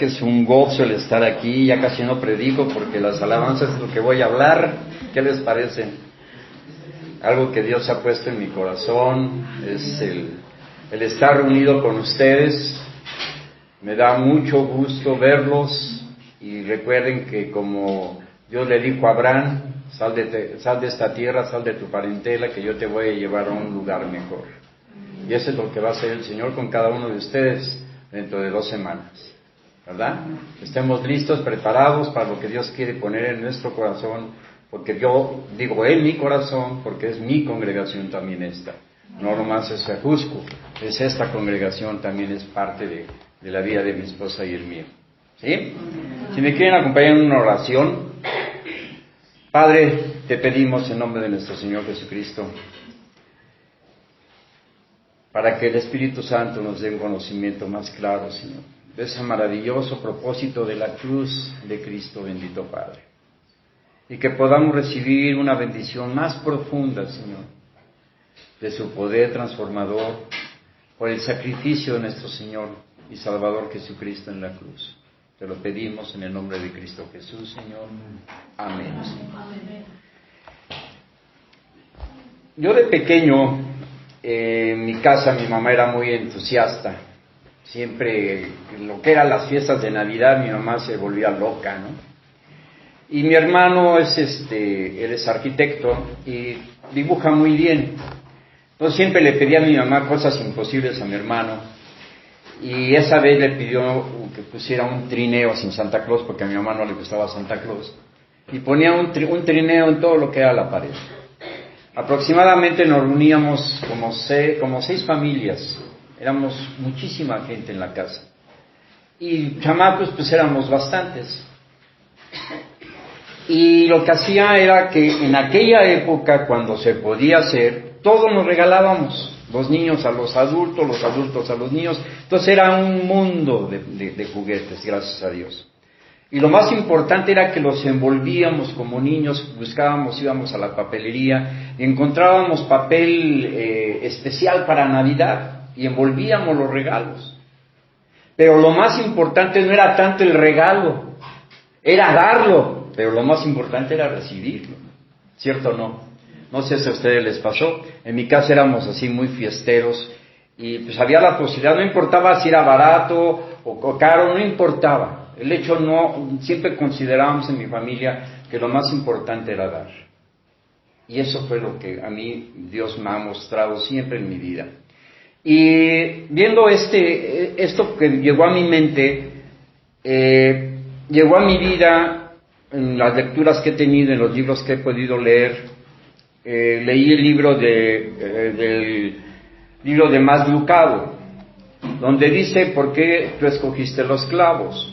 que es un gozo el estar aquí. Ya casi no predico porque las alabanzas es lo que voy a hablar. ¿Qué les parece? Algo que Dios ha puesto en mi corazón es el estar reunido con ustedes. Me da mucho gusto verlos, y recuerden que como Dios le dijo a Abraham, sal de esta tierra, sal de tu parentela, que yo te voy a llevar a un lugar mejor. Y eso es lo que va a hacer el Señor con cada uno de ustedes dentro de 2 semanas, ¿verdad? Estemos listos, preparados para lo que Dios quiere poner en nuestro corazón, porque yo digo en mi corazón, porque es mi congregación también esta. No nomás es Ajusco, es esta congregación, también es parte de la vida de mi esposa y el mío. ¿Sí? Si me quieren acompañar en una oración. Padre, te pedimos en nombre de nuestro Señor Jesucristo, para que el Espíritu Santo nos dé un conocimiento más claro, Señor, de ese maravilloso propósito de la cruz de Cristo, bendito Padre. Y que podamos recibir una bendición más profunda, Señor, de su poder transformador por el sacrificio de nuestro Señor y Salvador Jesucristo en la cruz. Te lo pedimos en el nombre de Cristo Jesús, Señor. Amén. Yo de pequeño, en mi casa, mi mamá era muy entusiasta. Siempre, lo que eran las fiestas de Navidad, mi mamá se volvía loca, ¿no? Y mi hermano él es arquitecto y dibuja muy bien. Entonces siempre le pedía a mi mamá cosas imposibles a mi hermano. Y esa vez le pidió que pusiera un trineo sin Santa Claus, porque a mi mamá no le gustaba Santa Claus. Y ponía un trineo en todo lo que era la pared. Aproximadamente nos reuníamos como 6 familias. Éramos muchísima gente en la casa. Y chamacos, pues éramos bastantes. Y lo que hacía era que en aquella época, cuando se podía hacer, todos nos regalábamos. Los niños a los adultos a los niños. Entonces era un mundo de juguetes, gracias a Dios. Y lo más importante era que los envolvíamos como niños, íbamos a la papelería y encontrábamos papel especial para Navidad y envolvíamos los regalos. Pero lo más importante no era tanto el regalo, era darlo, pero lo más importante era recibirlo. ¿Cierto o no? No sé si a ustedes les pasó. En mi casa éramos así muy fiesteros y pues había la posibilidad, no importaba si era barato o caro, no importaba. El hecho siempre considerábamos en mi familia que lo más importante era dar. Y eso fue lo que a mí Dios me ha mostrado siempre en mi vida. Y viendo esto que llegó a mi mente, llegó a mi vida en las lecturas que he tenido, en los libros que he podido leer. Leí el libro del libro de Maslucado, donde dice ¿por qué tú escogiste los clavos?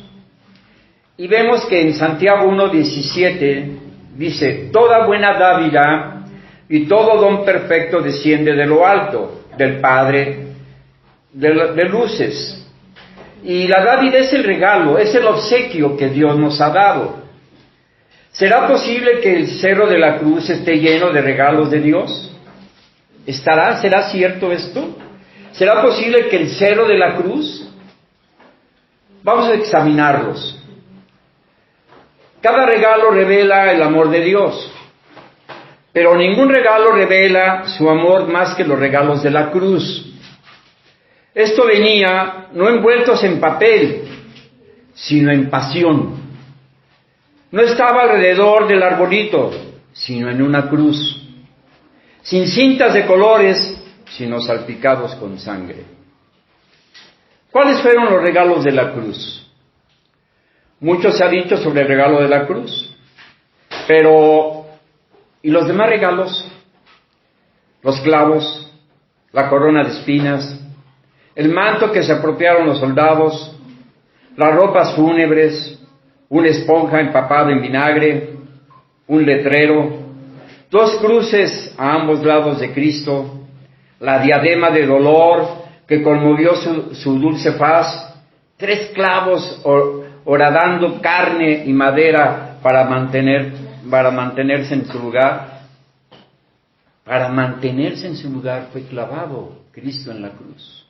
Y vemos que en Santiago 1:17 dice: toda buena dádiva y todo don perfecto desciende de lo alto, del Padre de luces. Y la dádiva es el regalo, es el obsequio que Dios nos ha dado. ¿Será posible que el cerro de la cruz esté lleno de regalos de Dios? ¿Será cierto esto? ¿Será posible que el cerro de la cruz? Vamos a examinarlos. Cada regalo revela el amor de Dios, pero ningún regalo revela su amor más que los regalos de la cruz. Esto venía no envueltos en papel, sino en pasión. No estaba alrededor del arbolito, sino en una cruz, sin cintas de colores, sino salpicados con sangre. ¿Cuáles fueron los regalos de la cruz? Mucho se ha dicho sobre el regalo de la cruz, pero ¿y los demás regalos? Los clavos, la corona de espinas, el manto que se apropiaron los soldados, las ropas fúnebres, una esponja empapada en vinagre, un letrero, 2 cruces a ambos lados de Cristo, la diadema de dolor que conmovió su dulce faz, 3 clavos horadando carne y madera para mantenerse en su lugar. Para mantenerse en su lugar fue clavado Cristo en la cruz.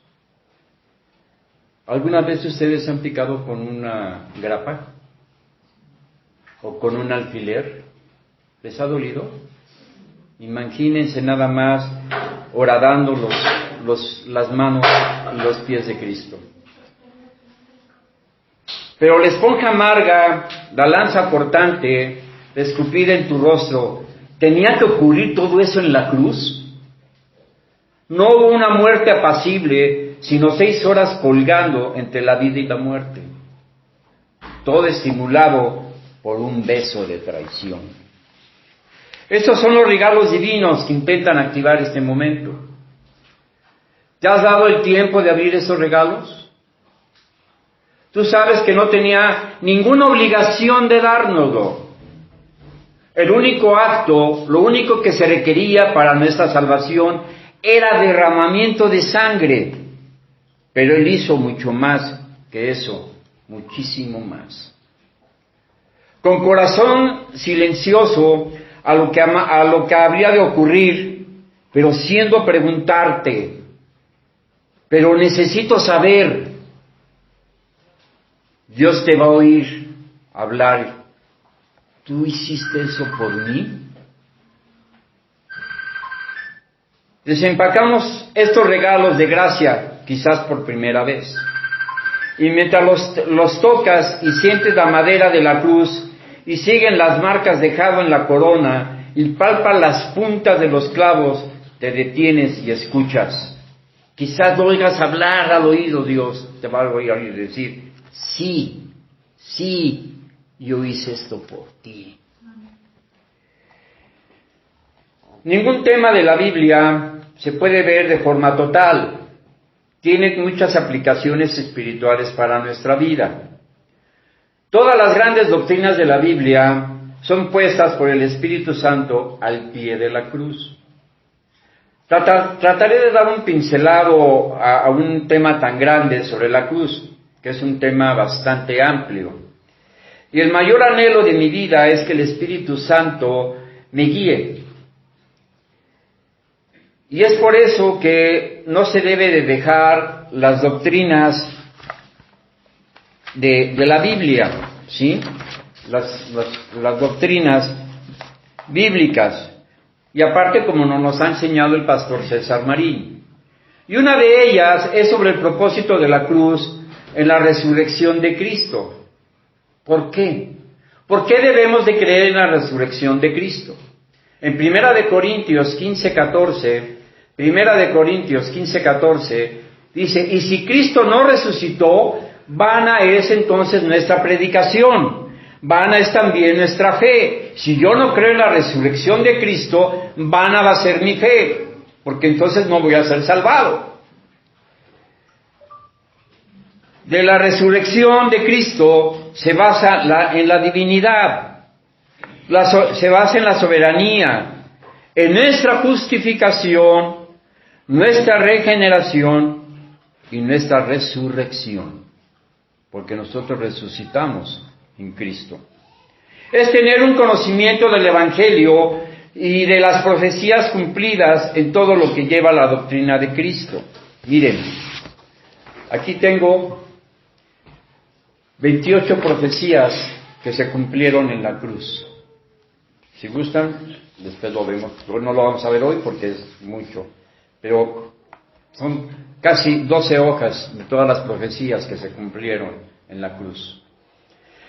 ¿Alguna vez ustedes han picado con una grapa? ¿O con un alfiler? ¿Les ha dolido? Imagínense nada más horadando las manos y los pies de Cristo. Pero la esponja amarga, la lanza cortante, la escupida en tu rostro, ¿tenía que ocurrir todo eso en la cruz? No hubo una muerte apacible, sino 6 horas colgando entre la vida y la muerte. Todo estimulado por un beso de traición. Estos son los regalos divinos que intentan activar este momento. ¿Te has dado el tiempo de abrir esos regalos? Tú sabes que no tenía ninguna obligación de dárnoslo. El único acto, lo único que se requería para nuestra salvación era derramamiento de sangre. Pero Él hizo mucho más que eso, muchísimo más. Con corazón silencioso a lo que habría de ocurrir, pero siendo preguntarte, pero necesito saber, Dios te va a oír hablar. ¿Tú hiciste eso por mí? Desempacamos estos regalos de gracia, quizás por primera vez. Y mientras los tocas y sientes la madera de la cruz y siguen las marcas dejadas en la corona y palpas las puntas de los clavos, te detienes y escuchas. Quizás lo oigas hablar al oído, Dios te va a oír decir, sí, yo hice esto por ti. Ningún tema de la Biblia se puede ver de forma total. Tiene muchas aplicaciones espirituales para nuestra vida. Todas las grandes doctrinas de la Biblia son puestas por el Espíritu Santo al pie de la cruz. Trataré de dar un pincelado a un tema tan grande sobre la cruz, que es un tema bastante amplio. Y el mayor anhelo de mi vida es que el Espíritu Santo me guíe. Y es por eso que no se debe de dejar las doctrinas de la Biblia, ¿sí? Las doctrinas bíblicas. Y aparte, como nos ha enseñado el pastor César Marín. Y una de ellas es sobre el propósito de la cruz en la resurrección de Cristo. ¿Por qué? ¿Por qué debemos de creer en la resurrección de Cristo? En Primera de Corintios 15:14, dice, y si Cristo no resucitó, vana es entonces nuestra predicación, vana es también nuestra fe. Si yo no creo en la resurrección de Cristo, vana va a ser mi fe, porque entonces no voy a ser salvado. De la resurrección de Cristo se basa en la divinidad, se basa en la soberanía, en nuestra justificación, nuestra regeneración y nuestra resurrección, porque nosotros resucitamos en Cristo. Es tener un conocimiento del Evangelio y de las profecías cumplidas en todo lo que lleva la doctrina de Cristo. Miren, aquí tengo 28 profecías que se cumplieron en la cruz. Si gustan, después lo vemos. No lo vamos a ver hoy porque es mucho, pero son casi 12 hojas de todas las profecías que se cumplieron en la cruz.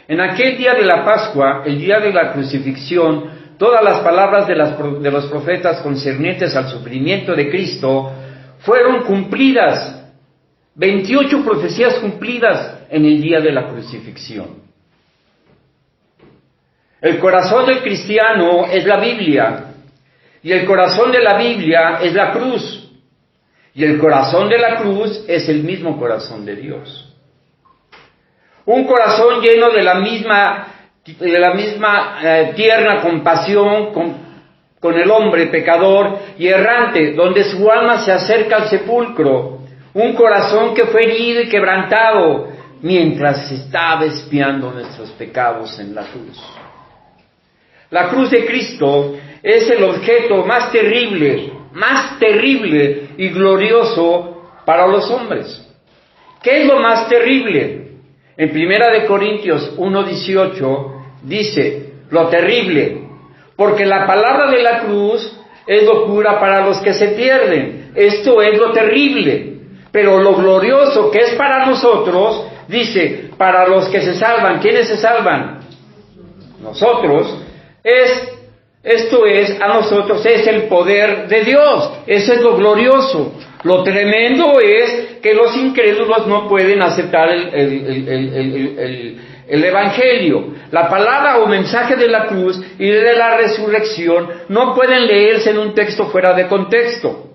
En aquel día de la Pascua, el día de la crucifixión, todas las palabras de los profetas concernientes al sufrimiento de Cristo fueron cumplidas. 28 profecías cumplidas en el día de la crucifixión. El corazón del cristiano es la Biblia, y el corazón de la Biblia es la cruz, y el corazón de la cruz es el mismo corazón de Dios. Un corazón lleno de la misma tierna compasión con el hombre pecador y errante, donde su alma se acerca al sepulcro. Un corazón que fue herido y quebrantado mientras estaba expiando nuestros pecados en la cruz. La cruz de Cristo es el objeto más terrible y glorioso para los hombres. ¿Qué es lo más terrible? En 1 Corintios 1:18 dice, lo terrible, porque la palabra de la cruz es locura para los que se pierden. Esto es lo terrible. Pero lo glorioso que es para nosotros, dice, para los que se salvan. ¿Quiénes se salvan? Nosotros. Esto es, a nosotros es el poder de Dios. Eso es lo glorioso. Lo tremendo es que los incrédulos no pueden aceptar el Evangelio. La palabra o mensaje de la cruz y de la resurrección no pueden leerse en un texto fuera de contexto.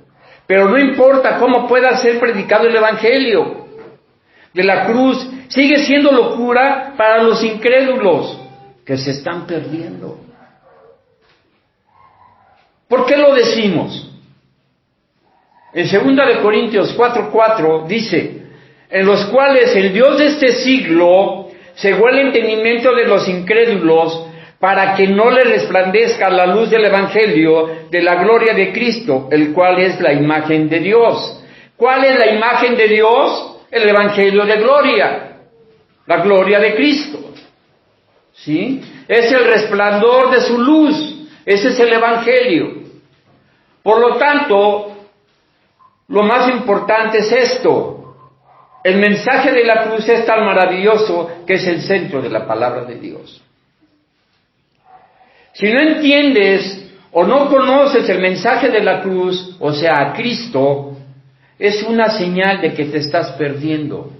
Pero no importa cómo pueda ser predicado el Evangelio de la cruz, sigue siendo locura para los incrédulos que se están perdiendo. ¿Por qué lo decimos? En 2 Corintios 4:4 dice, en los cuales el Dios de este siglo cegó el entendimiento de los incrédulos para que no les resplandezca la luz del Evangelio de la gloria de Cristo, el cual es la imagen de Dios. ¿Cuál es la imagen de Dios? El Evangelio de gloria, la gloria de Cristo. ¿Sí? Es el resplandor de su luz, ese es el Evangelio. Por lo tanto, lo más importante es esto. El mensaje de la cruz es tan maravilloso que es el centro de la palabra de Dios. Si no entiendes o no conoces el mensaje de la cruz, o sea, a Cristo, es una señal de que te estás perdiendo.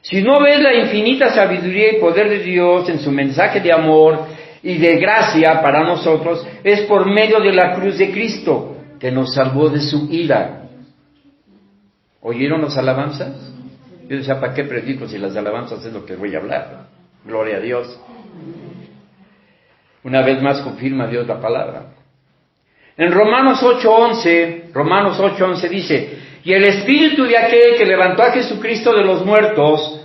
Si no ves la infinita sabiduría y poder de Dios en su mensaje de amor y de gracia para nosotros, es por medio de la cruz de Cristo que nos salvó de su ira. ¿Oyeron las alabanzas? Yo decía, ¿para qué predico si las alabanzas es lo que voy a hablar? Gloria a Dios. Una vez más confirma Dios la palabra. En Romanos 8:11 dice, y el Espíritu de aquel que levantó a Jesucristo de los muertos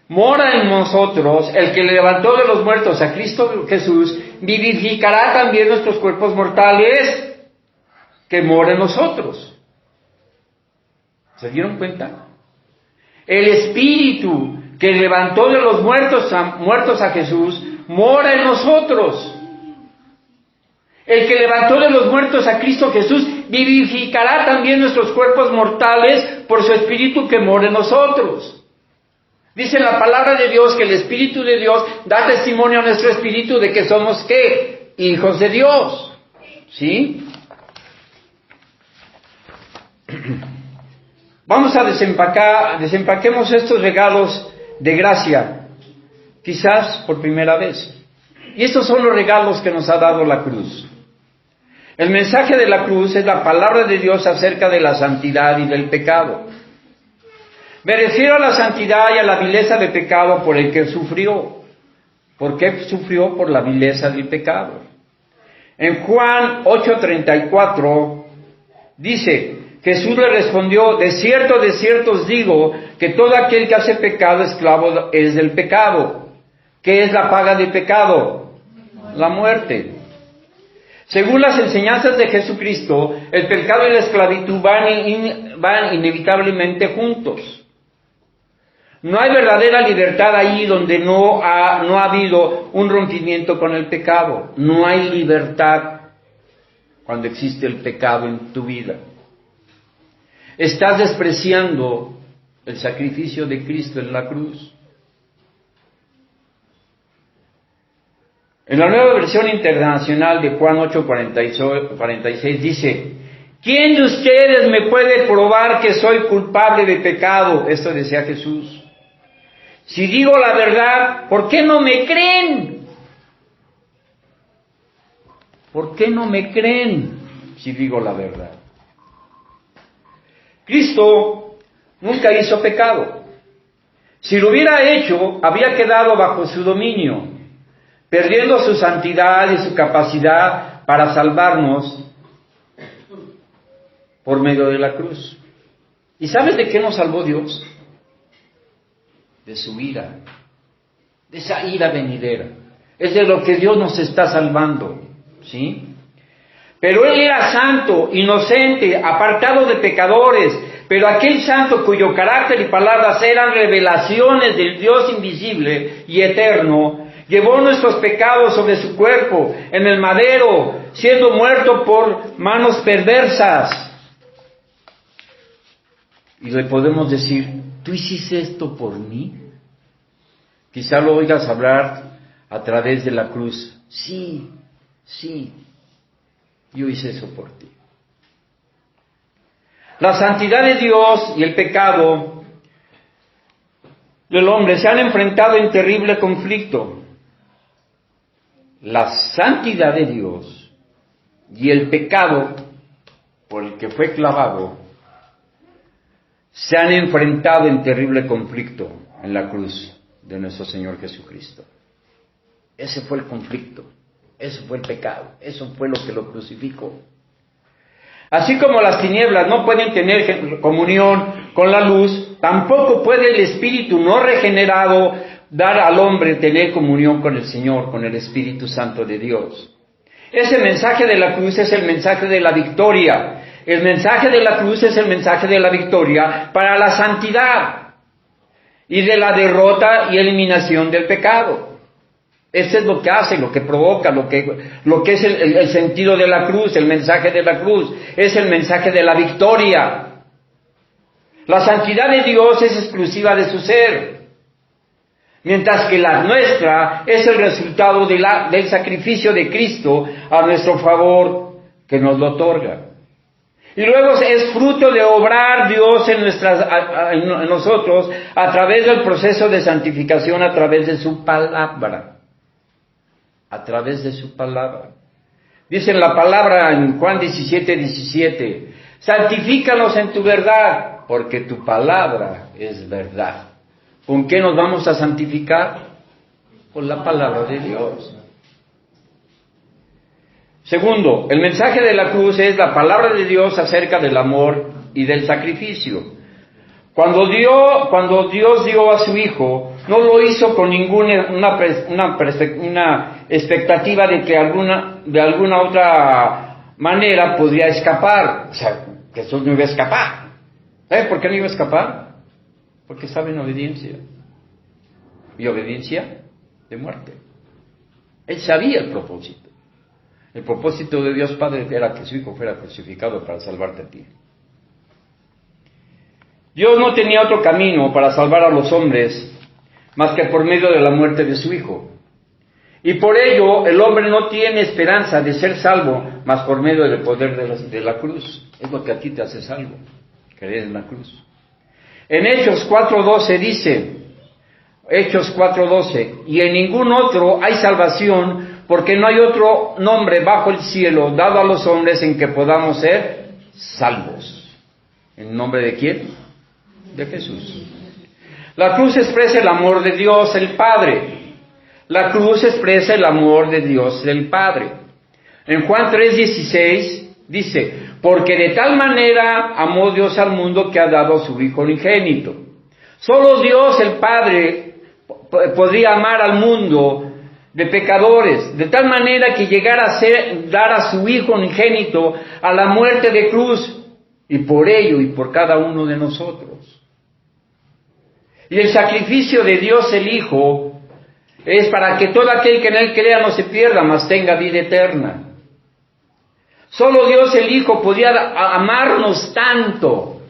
mora en nosotros. El que levantó de los muertos a Cristo Jesús vivificará también nuestros cuerpos mortales que mora en nosotros. ¿Se dieron cuenta? El Espíritu que levantó de los muertos a Jesús mora en nosotros. El que levantó de los muertos a Cristo Jesús vivificará también nuestros cuerpos mortales por su Espíritu que mora en nosotros. Dice la palabra de Dios que el Espíritu de Dios da testimonio a nuestro espíritu de que somos, ¿qué? Hijos de Dios. ¿Sí? Vamos a desempaquemos estos regalos de gracia, quizás por primera vez. Y estos son los regalos que nos ha dado la cruz. El mensaje de la cruz es la palabra de Dios acerca de la santidad y del pecado. Me refiero a la santidad y a la vileza del pecado por el que sufrió. ¿Por qué sufrió? Por la vileza del pecado. En Juan 8:34 dice, Jesús le respondió, de cierto os digo, que todo aquel que hace pecado, esclavo es del pecado. ¿Qué es la paga del pecado? La muerte. Según las enseñanzas de Jesucristo, el pecado y la esclavitud van inevitablemente juntos. No hay verdadera libertad ahí donde no ha habido un rompimiento con el pecado. No hay libertad cuando existe el pecado en tu vida. Estás despreciando el sacrificio de Cristo en la cruz. En la Nueva Versión Internacional de Juan 8:46 dice, ¿quién de ustedes me puede probar que soy culpable de pecado? Esto decía Jesús. Si digo la verdad, ¿por qué no me creen? ¿Por qué no me creen si digo la verdad? Cristo nunca hizo pecado. Si lo hubiera hecho, había quedado bajo su dominio, perdiendo su santidad y su capacidad para salvarnos por medio de la cruz. ¿Y sabes de qué nos salvó Dios? De su ira, de esa ira venidera. Es de lo que Dios nos está salvando, ¿sí? Pero Él era santo, inocente, apartado de pecadores, Pero aquel santo cuyo carácter y palabras eran revelaciones del Dios invisible y eterno, llevó nuestros pecados sobre su cuerpo en el madero, siendo muerto por manos perversas. Y le podemos decir, ¿tú hiciste esto por mí? Quizá lo oigas hablar a través de la cruz. Sí, yo hice eso por ti. La santidad de Dios y el pecado del hombre se han enfrentado en terrible conflicto. La santidad de Dios y el pecado por el que fue clavado se han enfrentado en terrible conflicto en la cruz de nuestro Señor Jesucristo. Ese fue el conflicto, ese fue el pecado, eso fue lo que lo crucificó. Así como las tinieblas no pueden tener comunión con la luz, tampoco puede el Espíritu no regenerado dar al hombre tener comunión con el Señor, con el Espíritu Santo de Dios. Ese mensaje de la cruz es el mensaje de la victoria. El mensaje de la cruz es el mensaje de la victoria para la santidad y de la derrota y eliminación del pecado. Eso es lo que hace, lo que provoca, lo que es el sentido de la cruz, el mensaje de la cruz, es el mensaje de la victoria. La santidad de Dios es exclusiva de su ser, mientras que la nuestra es el resultado del sacrificio de Cristo a nuestro favor que nos lo otorga. Y luego es fruto de obrar Dios en nosotros a través del proceso de santificación, a través de su palabra. A través de su palabra. Dice la palabra en Juan 17:17, santifícalos en tu verdad, porque tu palabra es verdad. ¿Con qué nos vamos a santificar? Con la palabra de Dios. Segundo, el mensaje de la cruz es la palabra de Dios acerca del amor y del sacrificio. Cuando Dios dio a su Hijo, no lo hizo con ninguna expectativa de que de alguna otra manera podría escapar. O sea, Jesús no iba a escapar. ¿Sabe por qué no iba a escapar? Porque estaba en obediencia. Y obediencia de muerte. Él sabía el propósito. El propósito de Dios Padre era que su Hijo fuera crucificado para salvarte a ti. Dios no tenía otro camino para salvar a los hombres más que por medio de la muerte de su Hijo. Y por ello el hombre no tiene esperanza de ser salvo más por medio del poder de la cruz. Es lo que a ti te hace salvo, creer en la cruz. En Hechos 4:12 dice, Hechos 4:12, y en ningún otro hay salvación, porque no hay otro nombre bajo el cielo dado a los hombres en que podamos ser salvos. ¿En nombre de quién? De Jesús. La cruz expresa el amor de Dios el Padre. La cruz expresa el amor de Dios el Padre. En Juan 3:16 dice, porque de tal manera amó Dios al mundo que ha dado a su Hijo unigénito. Solo Dios el Padre podría amar al mundo de pecadores, de tal manera que llegara a dar a su Hijo unigénito a la muerte de cruz, y por ello y por cada uno de nosotros. Y el sacrificio de Dios el Hijo es para que todo aquel que en Él crea no se pierda, mas tenga vida eterna. Solo Dios el Hijo podía amarnos tanto,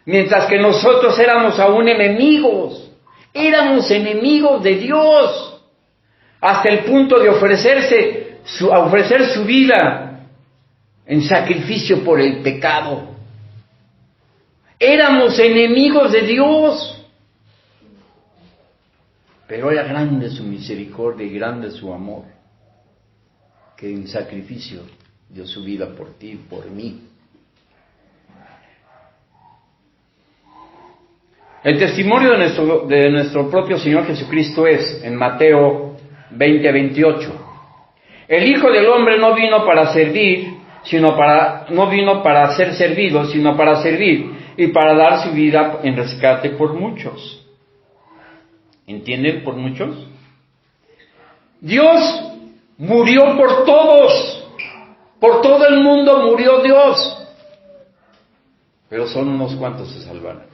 mientras que nosotros éramos aún enemigos. Éramos enemigos de Dios, hasta el punto de ofrecer su vida en sacrificio por el pecado. Éramos enemigos de Dios. Pero era grande su misericordia y grande su amor, que en sacrificio dio su vida por ti y por mí. El testimonio de nuestro propio Señor Jesucristo es, en Mateo 20:28, el Hijo del Hombre no vino para servir, no vino para ser servido, sino para servir y para dar su vida en rescate por muchos. ¿Entienden? Por muchos. Dios murió por todos. Por todo el mundo murió Dios. pero son unos cuantos se salvarán.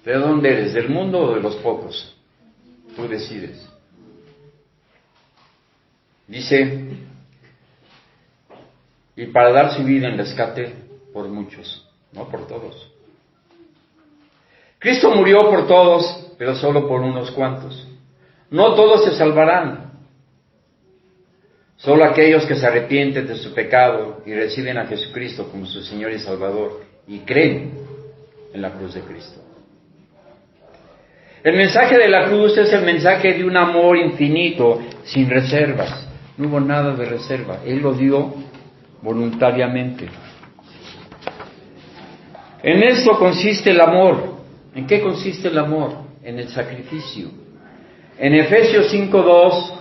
¿De dónde eres? ¿Del mundo o de los pocos? Tú decides. Dice, y para dar su vida en rescate por muchos, no por todos. Cristo murió por todos, pero solo por unos cuantos. No todos se salvarán. Solo aquellos que se arrepienten de su pecado y reciben a Jesucristo como su Señor y Salvador y creen en la cruz de Cristo. El mensaje de la cruz es el mensaje de un amor infinito, sin reservas. No hubo nada de reserva. Él lo dio voluntariamente. En esto consiste el amor. ¿En qué consiste el amor? En el sacrificio. En Efesios 5:2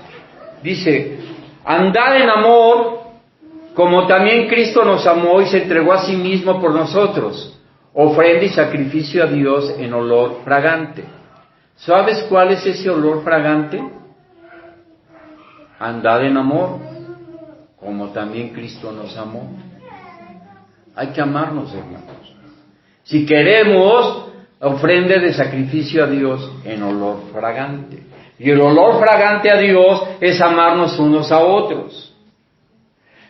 dice, andad en amor, como también Cristo nos amó y se entregó a sí mismo por nosotros, ofrenda y sacrificio a Dios en olor fragante. ¿Sabes cuál es ese olor fragante? Andad en amor, como también Cristo nos amó. Hay que amarnos, hermanos. Si queremos, ofrenda de sacrificio a Dios en olor fragante. Y el olor fragante a Dios es amarnos unos a otros.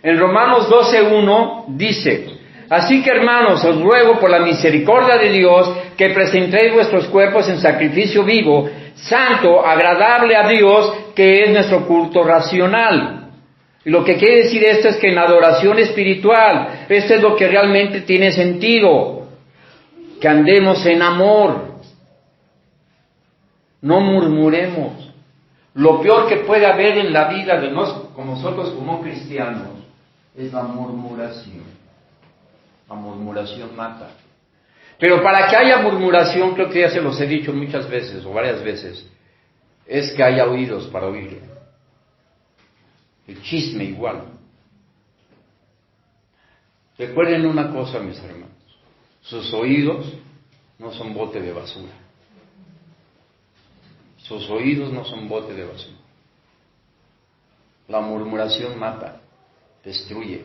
En Romanos 12:1 dice, así que hermanos, os ruego por la misericordia de Dios que presentéis vuestros cuerpos en sacrificio vivo, santo, agradable a Dios, que es nuestro culto racional. Y lo que quiere decir esto es que en la adoración espiritual, esto es lo que realmente tiene sentido, que andemos en amor, no murmuremos. Lo peor que puede haber en la vida de nosotros como cristianos es la murmuración. La murmuración mata. Pero para que haya murmuración, creo que ya se los he dicho muchas veces o varias veces, es que haya oídos para oírlo. El chisme igual. Recuerden una cosa, mis hermanos, sus oídos no son bote de basura. Sus oídos no son bote de basura. La murmuración mata, destruye.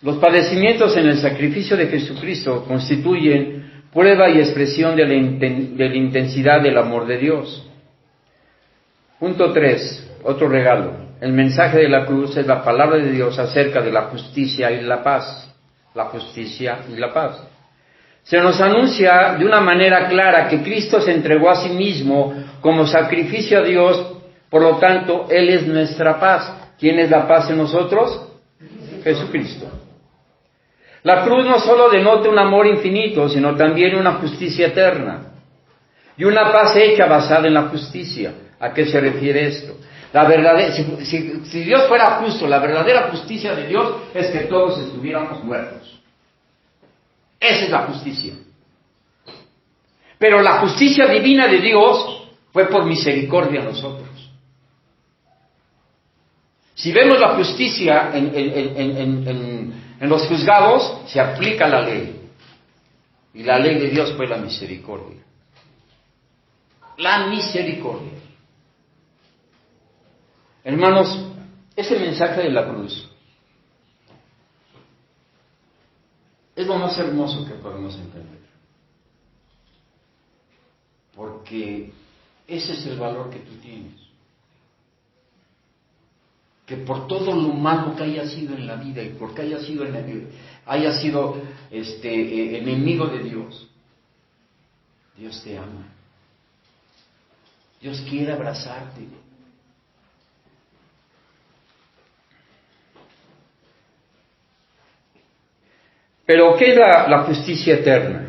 Los padecimientos en el sacrificio de Jesucristo constituyen prueba y expresión de la intensidad del amor de Dios. Punto 3, otro regalo. El mensaje de la cruz es la palabra de Dios acerca de la justicia y la paz. La justicia y la paz. Se nos anuncia de una manera clara que Cristo se entregó a sí mismo como sacrificio a Dios, por lo tanto, Él es nuestra paz. ¿Quién es la paz en nosotros? Jesucristo. La cruz no solo denota un amor infinito, sino también una justicia eterna y una paz hecha basada en la justicia. ¿A qué se refiere esto? Si Dios fuera justo, la verdadera justicia de Dios es que todos estuviéramos muertos. Esa es la justicia. Pero la justicia divina de Dios fue por misericordia a nosotros. Si vemos la justicia en los juzgados, se aplica la ley. Y la ley de Dios fue la misericordia. La misericordia. Hermanos, ese mensaje de la cruz es lo más hermoso que podemos entender. Porque ese es el valor que tú tienes. Que por todo lo malo que haya sido en la vida y porque haya sido enemigo de Dios, Dios te ama. Dios quiere abrazarte. Pero ¿qué es la justicia eterna?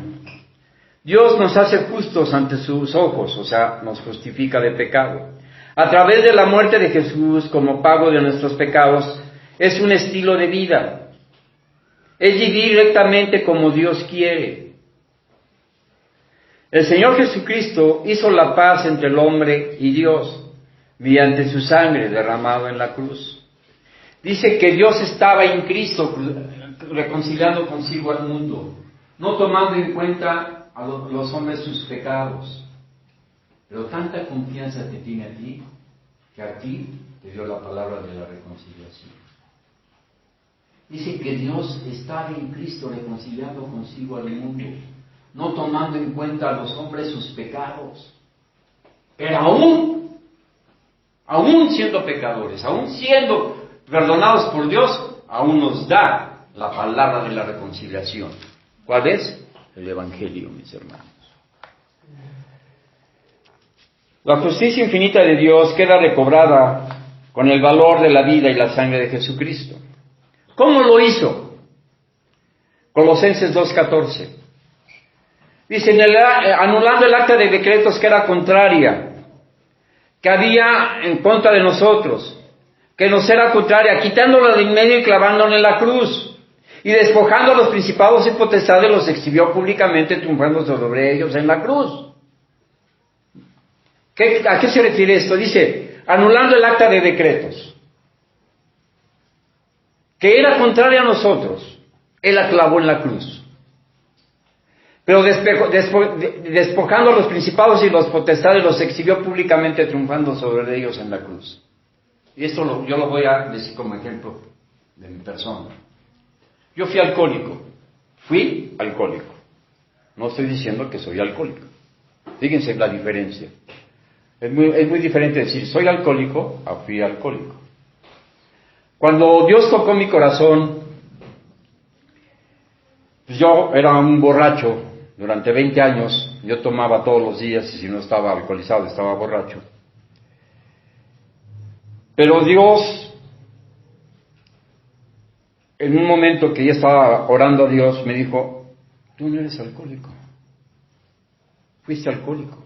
Dios nos hace justos ante sus ojos, o sea, nos justifica de pecado. A través de la muerte de Jesús como pago de nuestros pecados, es un estilo de vida. Es vivir rectamente como Dios quiere. El Señor Jesucristo hizo la paz entre el hombre y Dios mediante su sangre derramada en la cruz. Dice que Dios estaba en Cristo reconciliando consigo al mundo, no tomando en cuenta a los hombres sus pecados. Pero tanta confianza te tiene a ti, que a ti te dio la palabra de la reconciliación. Dice que Dios estaba en Cristo reconciliando consigo al mundo, no tomando en cuenta a los hombres sus pecados. Pero aún siendo pecadores, aún siendo perdonados por Dios, aún nos da la palabra de la reconciliación. ¿Cuál es? El Evangelio, mis hermanos. La justicia infinita de Dios queda recobrada con el valor de la vida y la sangre de Jesucristo. ¿Cómo lo hizo? Colosenses 2:14. Dice, anulando el acta de decretos que era contraria, que había en contra de nosotros, que nos era contraria, quitándola de en medio y clavándola en la cruz, y despojando a los principados y potestades, los exhibió públicamente, triunfando sobre ellos en la cruz. ¿A qué se refiere esto? Dice, anulando el acta de decretos, que era contraria a nosotros, Él la clavó en la cruz. Pero despojando a los principados y los potestades, los exhibió públicamente, triunfando sobre ellos en la cruz. Y esto yo lo voy a decir como ejemplo de mi persona. Yo fui alcohólico. No estoy diciendo que soy alcohólico. Fíjense la diferencia. Es muy diferente decir soy alcohólico a fui alcohólico. Cuando Dios tocó mi corazón, pues yo era un borracho. Durante 20 años yo tomaba todos los días y si no estaba alcoholizado estaba borracho. Pero Dios, en un momento que ya estaba orando a Dios, me dijo, tú no eres alcohólico, fuiste alcohólico,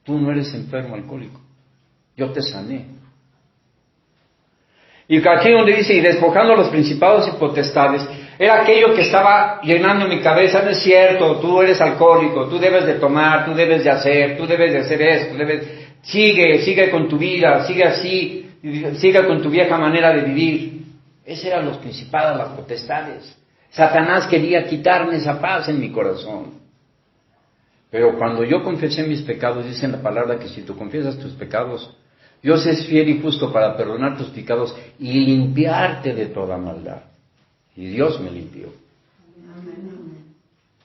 tú no eres enfermo alcohólico, yo te sané. Y aquí donde dice, y despojando a los principados y potestades, era aquello que estaba llenando mi cabeza. No es cierto, tú eres alcohólico, tú debes de tomar, tú debes de hacer esto, sigue con tu vida, sigue así, sigue con tu vieja manera de vivir. Esos eran los principados, las potestades. Satanás quería quitarme esa paz en mi corazón. Pero cuando yo confesé mis pecados, dice en la palabra que si tú confiesas tus pecados, Dios es fiel y justo para perdonar tus pecados y limpiarte de toda maldad. Y Dios me limpió.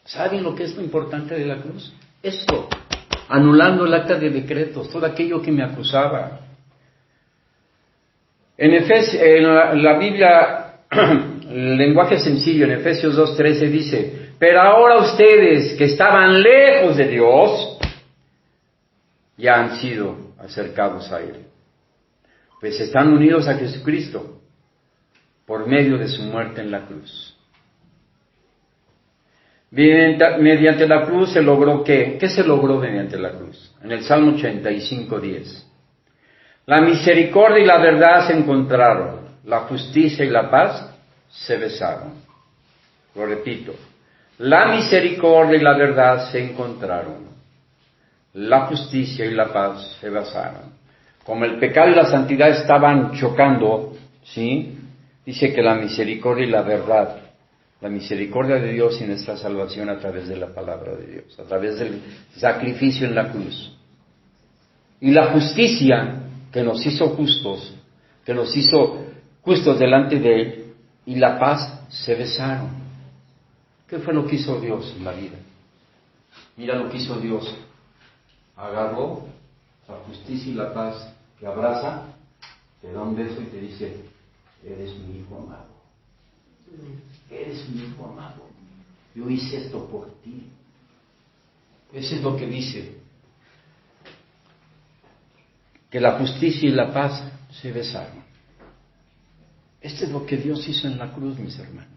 ¿Saben lo que es lo importante de la cruz? Esto, anulando el acta de decretos, todo aquello que me acusaba. En la Biblia, el lenguaje sencillo, en Efesios 2:13 dice, pero ahora ustedes que estaban lejos de Dios, ya han sido acercados a Él. Pues están unidos a Jesucristo por medio de su muerte en la cruz. Mediante la cruz se logró ¿qué? ¿Qué se logró mediante la cruz? En el Salmo 85:10. La misericordia y la verdad se encontraron, la justicia y la paz se besaron. Lo repito, la misericordia y la verdad se encontraron, la justicia y la paz se besaron. Como el pecado y la santidad estaban chocando, ¿sí? Dice que la misericordia y la verdad, la misericordia de Dios y nuestra salvación a través de la palabra de Dios, a través del sacrificio en la cruz. Y la justicia que nos hizo justos delante de Él, y la paz se besaron. ¿Qué fue lo que hizo Dios en la vida? Mira lo que hizo Dios. Agarró la justicia y la paz, que abraza, te da un beso y te dice, eres mi hijo amado. Eres mi hijo amado. Yo hice esto por ti. Eso es lo que dice. Que la justicia y la paz se besaron. Esto es lo que Dios hizo en la cruz, mis hermanos.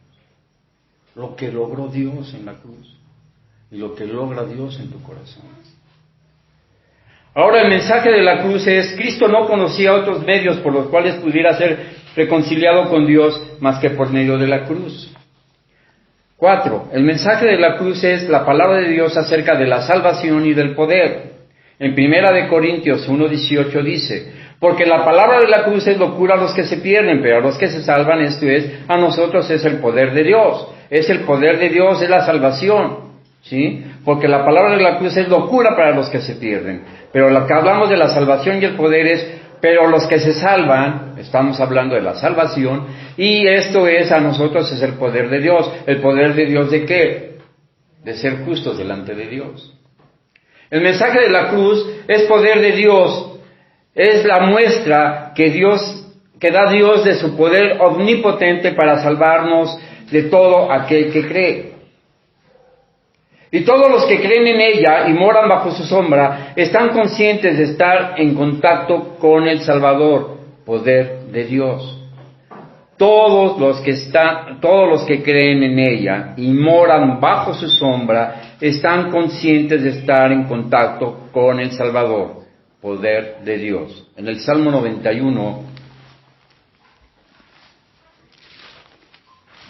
Lo que logró Dios en la cruz. Y lo que logra Dios en tu corazón. Ahora el mensaje de la cruz es, Cristo no conocía otros medios por los cuales pudiera ser reconciliado con Dios más que por medio de la cruz. 4. El mensaje de la cruz es la palabra de Dios acerca de la salvación y del poder. En 1 Corintios 1:18 dice, porque la palabra de la cruz es locura a los que se pierden, pero a los que se salvan, esto es, a nosotros es el poder de Dios. Es el poder de Dios, es la salvación, ¿sí? Porque la palabra de la cruz es locura para los que se pierden. Pero lo que hablamos de la salvación y el poder es, pero los que se salvan, estamos hablando de la salvación, Y esto es a nosotros, es el poder de Dios. ¿El poder de Dios de qué? De ser justos delante de Dios. El mensaje de la cruz es poder de Dios. Es la muestra que da Dios de su poder omnipotente para salvarnos de todo aquel que cree. Y todos los que creen en ella y moran bajo su sombra están conscientes de estar en contacto con el Salvador, poder de Dios. Todos los que creen en ella y moran bajo su sombra están conscientes de estar en contacto con el Salvador, poder de Dios. En el Salmo 91,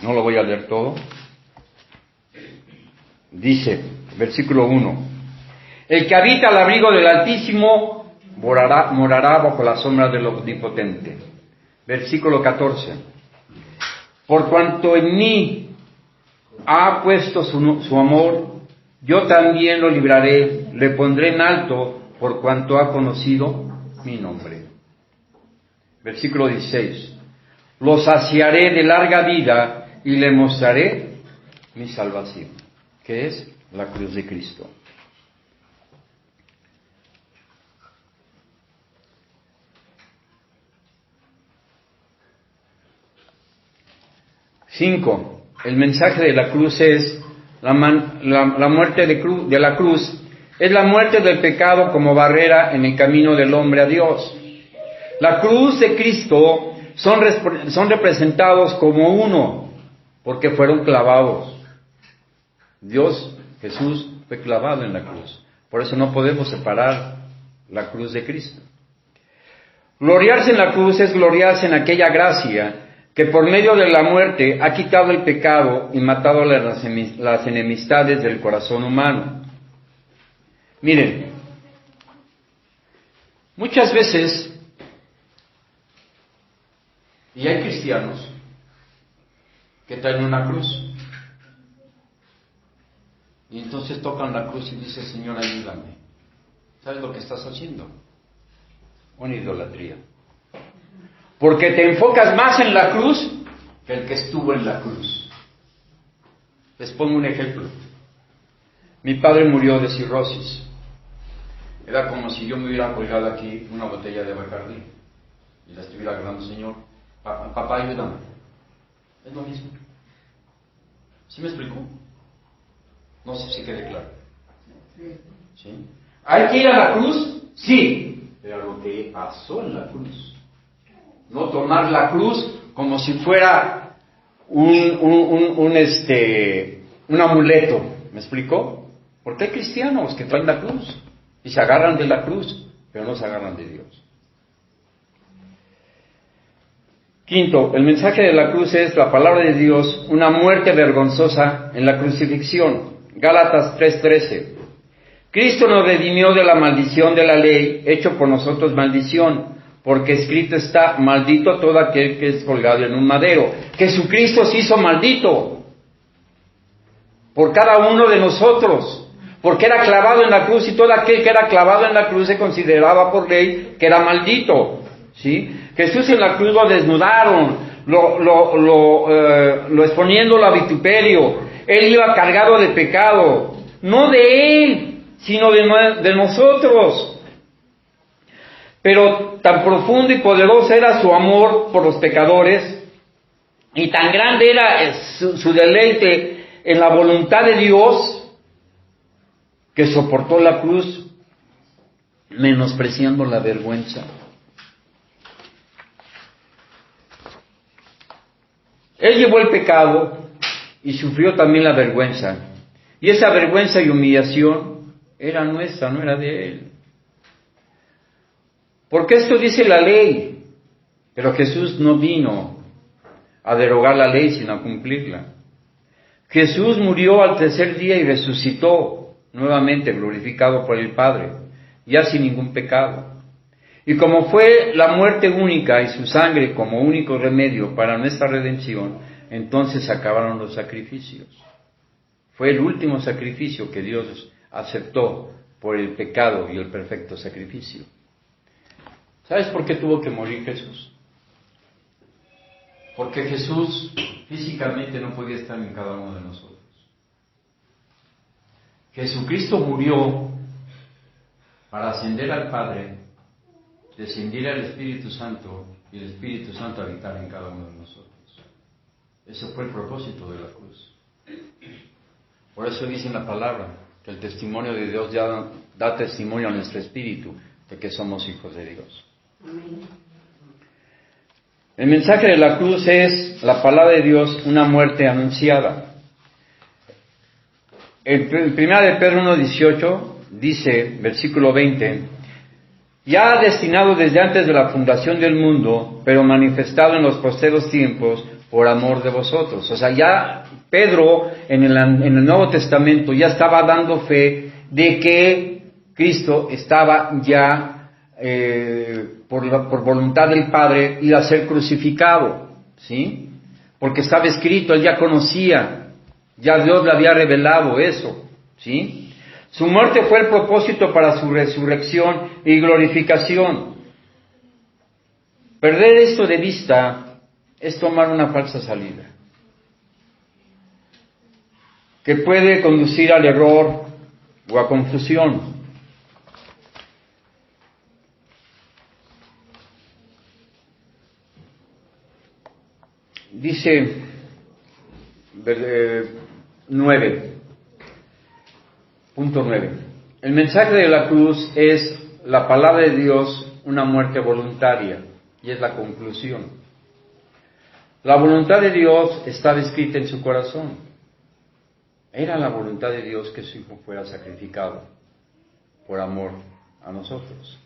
no lo voy a leer todo, dice, versículo 1, el que habita al abrigo del Altísimo morará bajo la sombra del Omnipotente. Versículo 14, por cuanto en mí ha puesto su amor, yo también lo libraré, le pondré en alto por cuanto ha conocido mi nombre. Versículo 16, lo saciaré de larga vida y le mostraré mi salvación, que es la cruz de Cristo. Cinco, el mensaje de la cruz es la muerte de la cruz, es la muerte del pecado como barrera en el camino del hombre a Dios. La cruz de Cristo son representados como uno, porque fueron clavados. Dios, Jesús, fue clavado en la cruz. Por eso no podemos separar la cruz de Cristo. Gloriarse en la cruz es gloriarse en aquella gracia que por medio de la muerte ha quitado el pecado y matado las enemistades del corazón humano. Miren, muchas veces, y hay cristianos que traen una cruz, y entonces tocan la cruz y dicen, Señor, ayúdame. ¿Sabes lo que estás haciendo? Una idolatría. Porque te enfocas más en la cruz que el que estuvo en la cruz. Les pongo un ejemplo. Mi padre murió de cirrosis. Era como si yo me hubiera colgado aquí una botella de Bacardí y la estuviera agarrando, Señor, papá, ayúdame. Es lo mismo. ¿Sí me explicó? No sé si quede claro. ¿Sí? ¿Hay que ir a la cruz? Sí, pero lo que pasó en la cruz. No tomar la cruz como si fuera un amuleto. ¿Me explicó? Porque hay cristianos que traen la cruz y se agarran de la cruz, pero no se agarran de Dios. Quinto, el mensaje de la cruz es la palabra de Dios, una muerte vergonzosa en la crucifixión. Gálatas 3:13. Cristo nos redimió de la maldición de la ley, hecho por nosotros maldición, porque escrito está, maldito todo aquel que es colgado en un madero. Jesucristo se hizo maldito por cada uno de nosotros, porque era clavado en la cruz, y todo aquel que era clavado en la cruz se consideraba por ley que era maldito. ¿Sí? Jesús en la cruz lo desnudaron, lo exponiéndolo a vituperio. Él iba cargado de pecado, no de él, sino de nosotros. Pero tan profundo y poderoso era su amor por los pecadores, y tan grande era su deleite en la voluntad de Dios, que soportó la cruz menospreciando la vergüenza. Él llevó el pecado y sufrió también la vergüenza. Y esa vergüenza y humillación era nuestra, no era de él. Porque esto dice la ley, pero Jesús no vino a derogar la ley, sino a cumplirla. Jesús murió al tercer día y resucitó nuevamente, glorificado por el Padre, ya sin ningún pecado. Y como fue la muerte única y su sangre como único remedio para nuestra redención, entonces se acabaron los sacrificios. Fue el último sacrificio que Dios aceptó por el pecado y el perfecto sacrificio. ¿Sabes por qué tuvo que morir Jesús? Porque Jesús físicamente no podía estar en cada uno de nosotros. Jesucristo murió para ascender al Padre, descendir al Espíritu Santo y el Espíritu Santo habitar en cada uno de nosotros. Ese fue el propósito de la cruz. Por eso dice en la palabra que el testimonio de Dios ya da testimonio a nuestro espíritu de que somos hijos de Dios. Amén. El mensaje de la cruz es la palabra de Dios, una muerte anunciada. En 1 de Pedro 1:18 dice, versículo 20, ya destinado desde antes de la fundación del mundo, pero manifestado en los posteros tiempos por amor de vosotros. O sea, ya Pedro en el Nuevo Testamento ya estaba dando fe de que Cristo estaba ya por voluntad del Padre ir a ser crucificado, ¿sí? Porque estaba escrito, él ya conocía, ya Dios le había revelado eso, ¿sí? Su muerte fue el propósito para su resurrección y glorificación. Perder esto de vista es tomar una falsa salida, que puede conducir al error o a confusión. Dice 9.9. El mensaje de la cruz es la palabra de Dios, una muerte voluntaria, y es la conclusión. La voluntad de Dios estaba escrita en su corazón. Era la voluntad de Dios que su Hijo fuera sacrificado por amor a nosotros.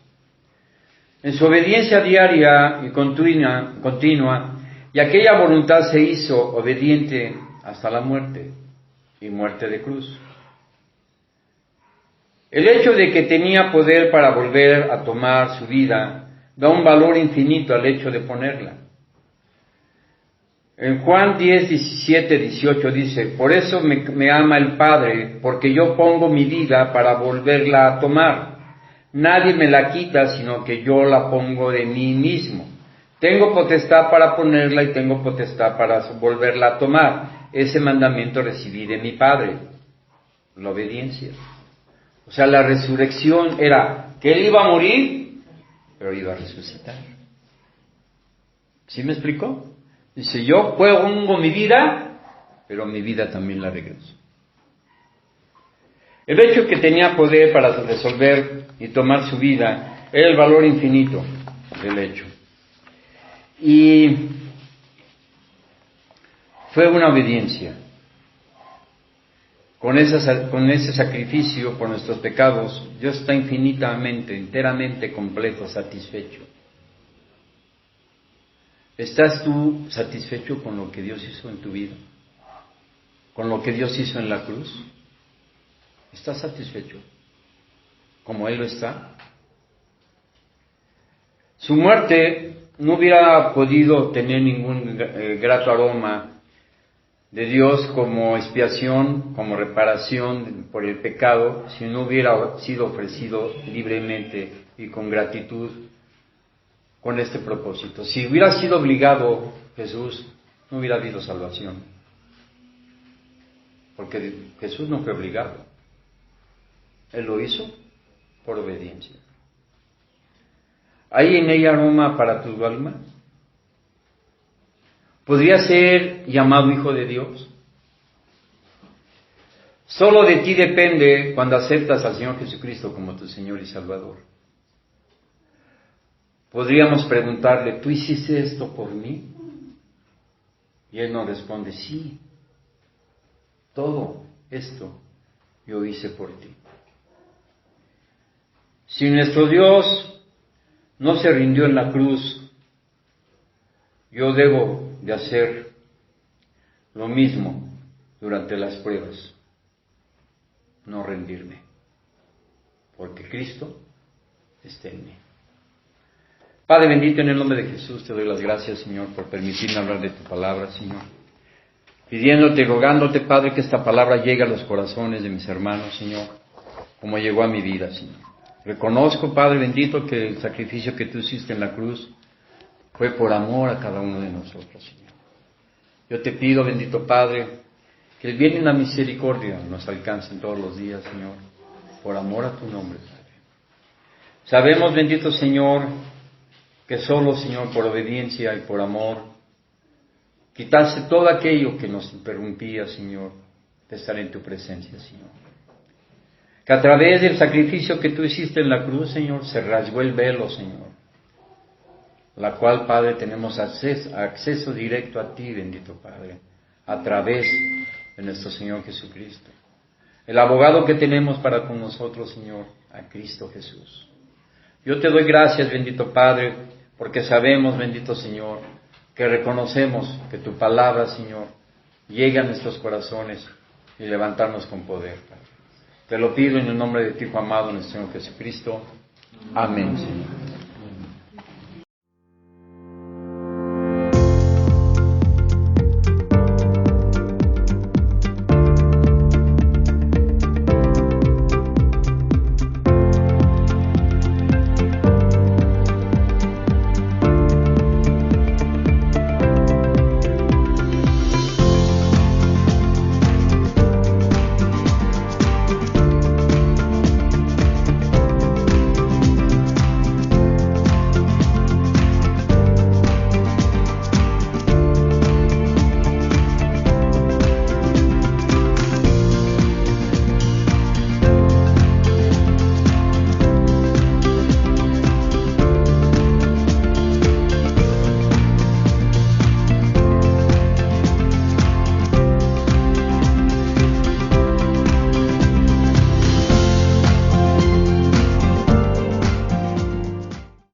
En su obediencia diaria y continua, y aquella voluntad se hizo obediente hasta la muerte, y muerte de cruz. El hecho de que tenía poder para volver a tomar su vida da un valor infinito al hecho de ponerla. En Juan 10, 17, 18 dice, por eso me ama el Padre, porque yo pongo mi vida para volverla a tomar. Nadie me la quita, sino que yo la pongo de mí mismo. Tengo potestad para ponerla y tengo potestad para volverla a tomar. Ese mandamiento recibí de mi Padre, la obediencia. O sea, la resurrección era que Él iba a morir, pero iba a resucitar. ¿Sí me explicó? Dice, yo pongo mi vida, pero mi vida también la regreso. El hecho que tenía poder para resolver y tomar su vida era el valor infinito del hecho. Y fue una obediencia. Con ese sacrificio por nuestros pecados, Dios está infinitamente, enteramente completo, satisfecho. ¿Estás tú satisfecho con lo que Dios hizo en tu vida? ¿Con lo que Dios hizo en la cruz? ¿Estás satisfecho? ¿Como Él lo está? Su muerte no hubiera podido tener ningún grato aroma de Dios como expiación, como reparación por el pecado, si no hubiera sido ofrecido libremente y con gratitud con este propósito. Si hubiera sido obligado Jesús, no hubiera habido salvación, porque Jesús no fue obligado, Él lo hizo por obediencia. ¿Hay en ella aroma para tu alma? ¿Podría ser llamado hijo de Dios? Solo de ti depende cuando aceptas al Señor Jesucristo como tu Señor y Salvador. Podríamos preguntarle, ¿tú hiciste esto por mí? Y Él nos responde, sí, todo esto yo hice por ti. Si nuestro Dios no se rindió en la cruz, yo debo de hacer lo mismo durante las pruebas, no rendirme, porque Cristo está en mí. Padre bendito, en el nombre de Jesús te doy las gracias, Señor, por permitirme hablar de tu palabra, Señor. Pidiéndote, rogándote, Padre, que esta palabra llegue a los corazones de mis hermanos, Señor, como llegó a mi vida, Señor. Reconozco, Padre bendito, que el sacrificio que tú hiciste en la cruz fue por amor a cada uno de nosotros, Señor. Yo te pido, bendito Padre, que el bien y la misericordia nos alcancen todos los días, Señor, por amor a tu nombre, Padre. Sabemos, bendito Señor, que solo, Señor, por obediencia y por amor, quitaste todo aquello que nos interrumpía, Señor, de estar en tu presencia, Señor. Que a través del sacrificio que tú hiciste en la cruz, Señor, se rasgó el velo, Señor, la cual, Padre, tenemos acceso directo a ti, bendito Padre, a través de nuestro Señor Jesucristo. El abogado que tenemos para con nosotros, Señor, a Cristo Jesús. Yo te doy gracias, bendito Padre, porque sabemos, bendito Señor, que reconocemos que tu palabra, Señor, llega a nuestros corazones y levantarnos con poder, Padre. Te lo pido en el nombre de tu Hijo amado, nuestro Señor Jesucristo. Amén, Señor.